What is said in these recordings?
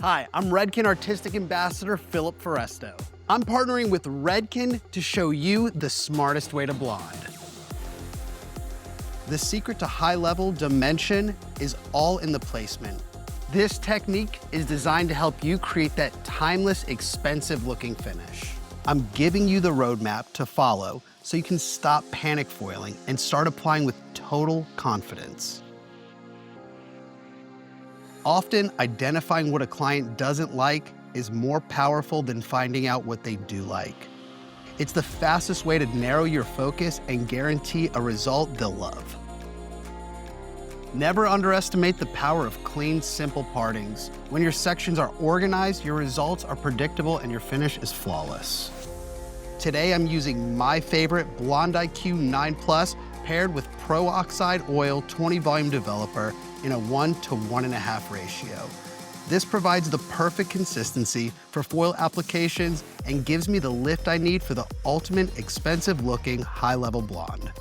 Hi, I'm Redken Artistic Ambassador Philip Foresto. I'm partnering with Redken to show you the smartest way to blonde. The secret to high-level dimension is all in the placement. This technique is designed to help you create that timeless, expensive-looking finish. I'm giving you the roadmap to follow so you can stop panic foiling and start applying with total confidence. Often, identifying what a client doesn't like is more powerful than finding out what they do like. It's the fastest way to narrow your focus and guarantee a result they'll love. Never underestimate the power of clean, simple partings. When your sections are organized, your results are predictable and your finish is flawless. Today, I'm using my favorite Blonde IQ 9+ paired with Pro-Oxide Oil 20 volume developer in a 1:1.5 ratio. This provides the perfect consistency for foil applications and gives me the lift I need for the ultimate expensive looking high-level blonde.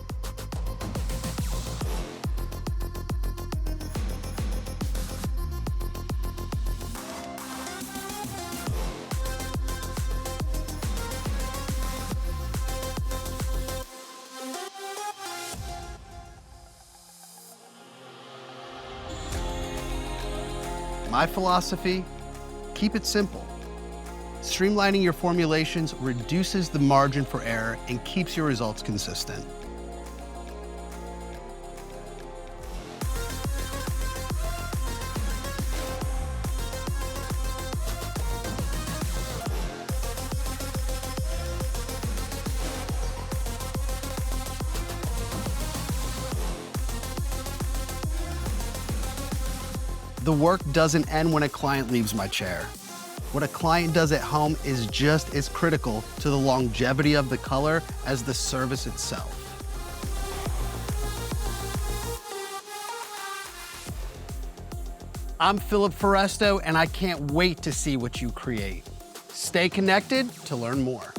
My philosophy, keep it simple. Streamlining your formulations reduces the margin for error and keeps your results consistent. The work doesn't end when a client leaves my chair. What a client does at home is just as critical to the longevity of the color as the service itself. I'm Philip Foresto, and I can't wait to see what you create. Stay connected to learn more.